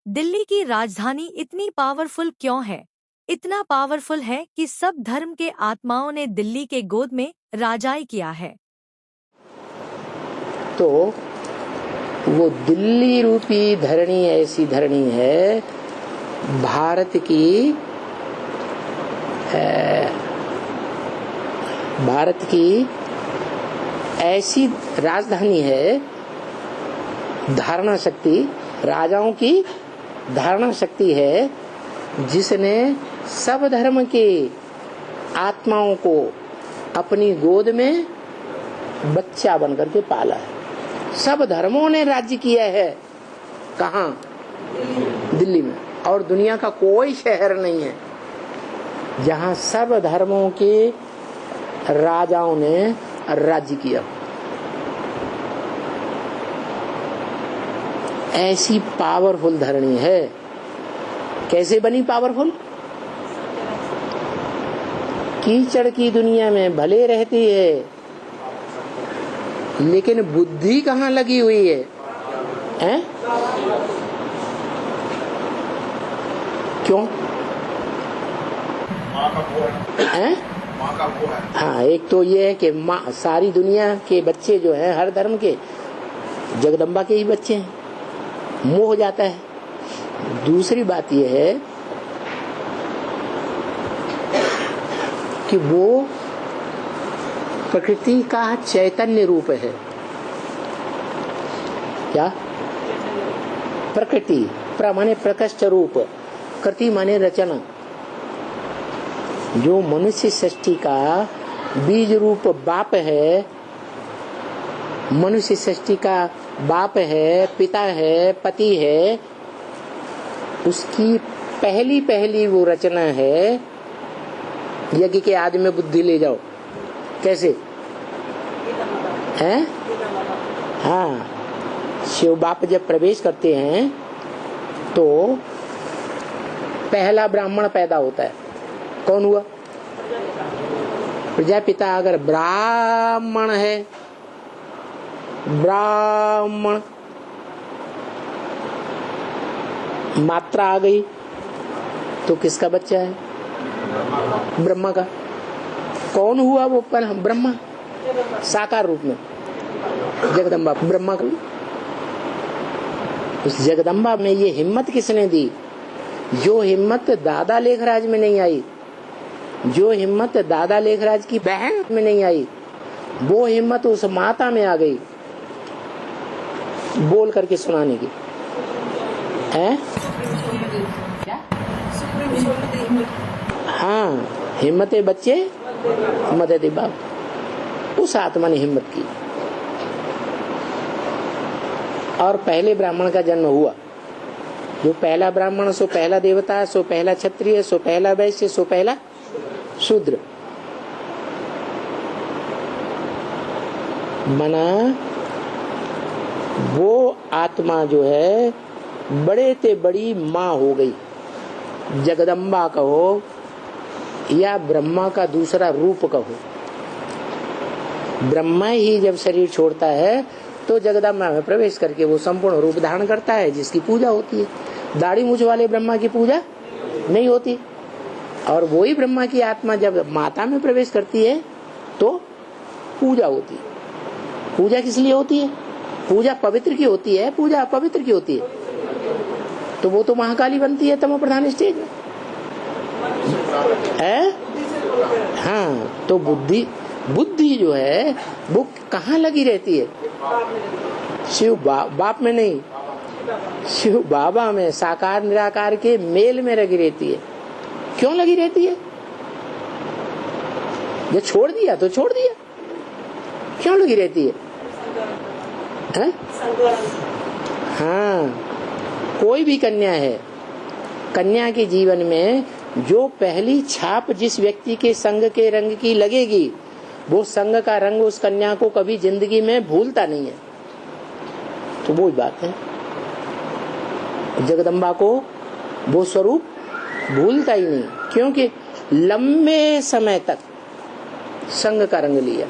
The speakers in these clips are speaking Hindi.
दिल्ली की राजधानी इतनी पावरफुल क्यों है? इतना पावरफुल है कि सब धर्म के आत्माओं ने दिल्ली के गोद में राजाई किया है। तो वो दिल्ली रूपी धरणी ऐसी धरणी है, भारत की ऐसी राजधानी है, धारणा शक्ति, राजाओं की धारणा शक्ति है, जिसने सब धर्म के आत्माओं को अपनी गोद में बच्चा बनकर के पाला है। सब धर्मों ने राज्य किया है। कहाँ? दिल्ली में। और दुनिया का कोई शहर नहीं है जहाँ सब धर्मों के राजाओं ने राज्य किया। ऐसी पावरफुल धरणी है। कैसे बनी पावरफुल? कीचड़ की दुनिया में भले रहती है, लेकिन बुद्धि कहाँ लगी हुई है? हैं? क्यों? हैं? हाँ, एक तो ये है कि माँ, सारी दुनिया के बच्चे जो है, हर धर्म के, जगदम्बा के ही बच्चे हैं, मोह हो जाता है। दूसरी बात यह है कि वो प्रकृति का चैतन्य रूप है। क्या? प्रकृति, माने प्रकृष्ट रूप, कृति माने रचना। जो मनुष्य सृष्टि का बीज रूप बाप है, मनुष्य सृष्टि का बाप है, पिता है, पति है, उसकी पहली वो रचना है। यज्ञ के आदि में बुद्धि ले जाओ। कैसे? हैं? हाँ, शिव बाप जब प्रवेश करते हैं तो पहला ब्राह्मण पैदा होता है। कौन हुआ? प्रजापिता। अगर ब्राह्मण है, ब्राह्मण मात्रा आ गई तो किसका बच्चा है? ब्रह्मा का। कौन हुआ वो ब्रह्मा? साकार रूप में जगदम्बा, ब्रह्मा का। उस जगदम्बा में ये हिम्मत किसने दी? जो हिम्मत दादा लेखराज में नहीं आई, जो हिम्मत दादा लेखराज की बहन में नहीं आई, वो हिम्मत उस माता में आ गई, बोल करके सुनाने की। है? हाँ, हिम्मत बच्चे मदद बाप। उस आत्मा ने हिम्मत की और पहले ब्राह्मण का जन्म हुआ। जो पहला ब्राह्मण, सो पहला देवता, सो पहला क्षत्रिय, सो पहला वैश्य, सो पहला शूद्र। मना वो आत्मा जो है बड़े ते बड़ी माँ हो गई। जगदम्बा कहो या ब्रह्मा का दूसरा रूप कहो। ब्रह्मा ही जब शरीर छोड़ता है तो जगदम्बा में प्रवेश करके वो संपूर्ण रूप धारण करता है, जिसकी पूजा होती है। दाढ़ी मूछ वाले ब्रह्मा की पूजा नहीं होती। और वही ब्रह्मा की आत्मा जब माता में प्रवेश करती है तो पूजा होती है। पूजा किस लिए होती है? पूजा पवित्र की होती है, पूजा अपवित्र की होती है। तो वो तो महाकाली बनती है तमो प्रधान स्टेज में है। हाँ, तो बुद्धि जो है वो कहाँ लगी रहती है? शिव बाप में नहीं, शिव बाबा में, साकार निराकार के मेल में लगी रहती है। क्यों लगी रहती है? ये छोड़ दिया तो छोड़ दिया, क्यों लगी रहती है? हाँ, कोई भी कन्या है, कन्या के जीवन में जो पहली छाप जिस व्यक्ति के संग के रंग की लगेगी, वो संग का रंग उस कन्या को कभी जिंदगी में भूलता नहीं है। तो वो बात है, जगदम्बा को वो स्वरूप भूलता ही नहीं, क्योंकि लंबे समय तक संग का रंग लिया।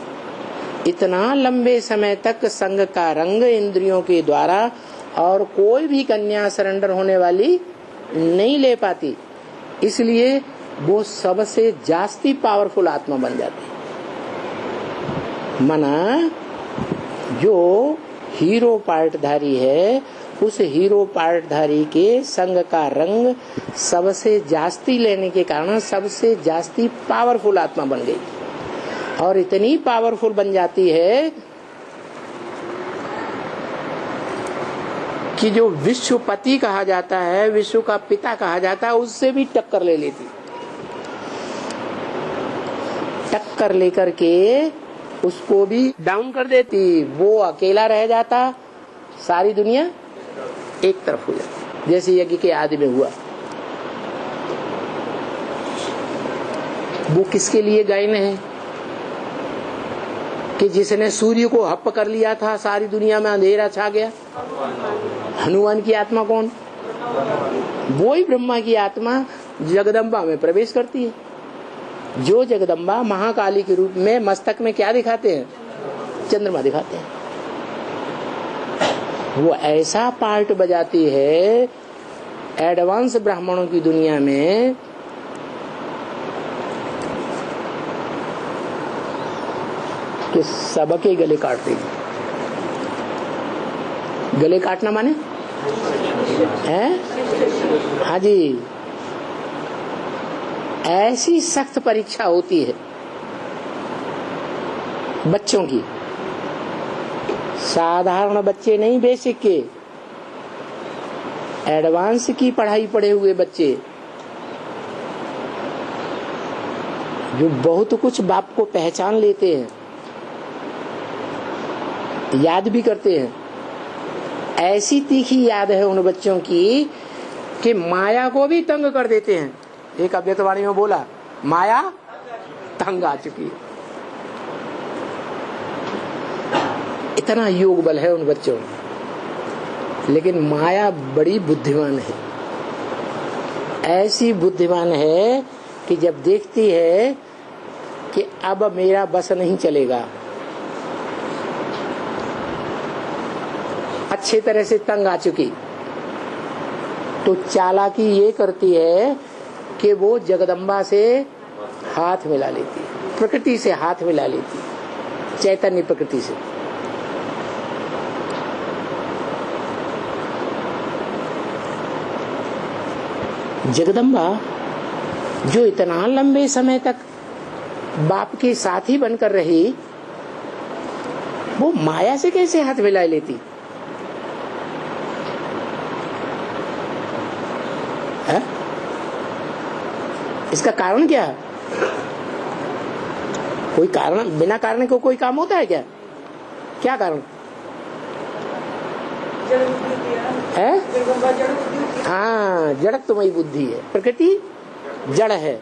इतना लंबे समय तक संग का रंग इंद्रियों के द्वारा और कोई भी कन्या सरेंडर होने वाली नहीं ले पाती, इसलिए वो सबसे जास्ती पावरफुल आत्मा बन जाती है। मना जो हीरो पार्टधारी है, उस हीरो पार्टधारी के संग का रंग सबसे जास्ती लेने के कारण सबसे जास्ती पावरफुल आत्मा बन गई, और इतनी पावरफुल बन जाती है कि जो विश्वपति कहा जाता है, विश्व का पिता कहा जाता है, उससे भी टक्कर ले लेती। टक्कर लेकर के उसको भी डाउन कर देती। वो अकेला रह जाता, सारी दुनिया एक तरफ हो जाती, जैसे यज्ञ के आदि में हुआ। वो किसके लिए गायन है कि जिसने सूर्य को हप्प कर लिया था, सारी दुनिया में अंधेरा छा गया। हनुमान की आत्मा कौन? वो ही ब्रह्मा की आत्मा जगदम्बा में प्रवेश करती है। जो जगदम्बा महाकाली के रूप में मस्तक में क्या दिखाते हैं? चंद्रमा दिखाते हैं। वो ऐसा पार्ट बजाती है एडवांस ब्राह्मणों की दुनिया में कि सबके गले काट देगी। गले काटना माने है? हाँ जी, ऐसी सख्त परीक्षा होती है बच्चों की। साधारण बच्चे नहीं, बेसिक के, एडवांस की पढ़ाई पढ़े हुए बच्चे जो बहुत कुछ बाप को पहचान लेते हैं, याद भी करते हैं। ऐसी तीखी याद है उन बच्चों की कि माया को भी तंग कर देते हैं। एक अव्यक्तवाणी में बोला, माया तंग आ चुकी है। इतना योग बल है उन बच्चों में, लेकिन माया बड़ी बुद्धिमान है। ऐसी बुद्धिमान है कि जब देखती है कि अब मेरा बस नहीं चलेगा, अच्छे तरह से तंग आ चुकी, तो चालाकी ये करती है कि वो जगदम्बा से हाथ मिला लेती है, प्रकृति से हाथ मिला लेती है, चैतन्य प्रकृति से। जगदम्बा जो इतना लंबे समय तक बाप के साथी बनकर रही, वो माया से कैसे हाथ मिला लेती है? इसका कारण क्या है? कोई कारण, बिना कारण को कोई काम होता है क्या? क्या कारण है? हाँ, जड़त्वमयी बुद्धि है। प्रकृति जड़ है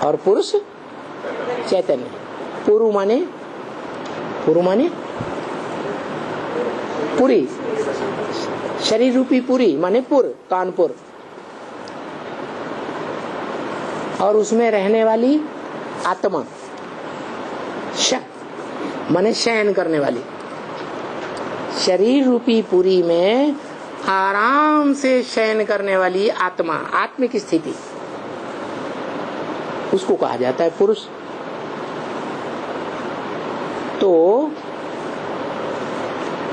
और पुरुष चैतन्य। पुरु माने पुरी, शरीर रूपी पुरी माने पुर, कानपुर, और उसमें रहने वाली आत्मा, श माने शयन करने वाली। शरीर रूपी पुरी में आराम से शयन करने वाली आत्मा, आत्मिक स्थिति, उसको कहा जाता है पुरुष। तो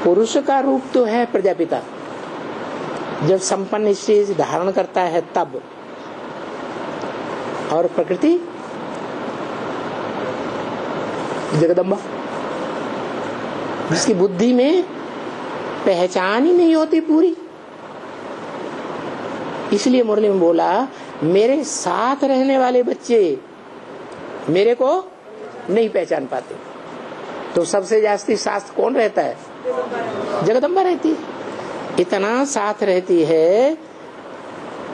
पुरुष का रूप तो है प्रजापिता, जब संपन्न स्टेज धारण करता है तब, और प्रकृति जगदम्बा, जिसकी बुद्धि में पहचान ही नहीं होती पूरी। इसलिए मुरली में बोला, मेरे साथ रहने वाले बच्चे मेरे को नहीं पहचान पाते। तो सबसे जास्ती साथ कौन रहता है? जगदम्बा रहती है। इतना साथ रहती है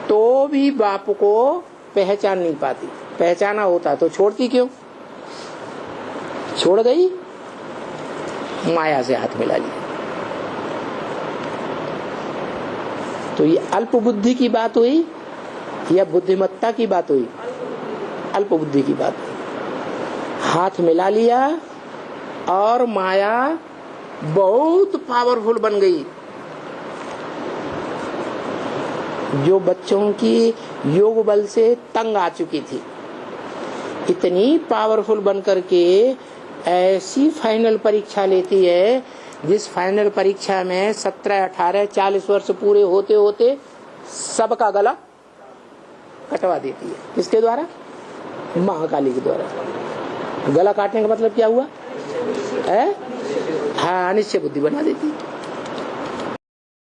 तो भी बाप को पहचान नहीं पाती। पहचाना होता तो छोड़ती क्यों? छोड़ गई, माया से हाथ मिला लिया। तो ये अल्प बुद्धि की बात हुई या बुद्धिमत्ता की बात हुई? अल्प बुद्धि की बात हुई। हाथ मिला लिया और माया बहुत पावरफुल बन गई, जो बच्चों की योग बल से तंग आ चुकी थी, इतनी पावरफुल बनकर के ऐसी फाइनल परीक्षा लेती है, जिस फाइनल परीक्षा में 17, 18, 40 वर्ष पूरे होते होते सबका गला कटवा देती है। किसके द्वारा? महाकाली के द्वारा। गला काटने का मतलब क्या हुआ है? हाँ, अनिश्चय बुद्धि बना देती है।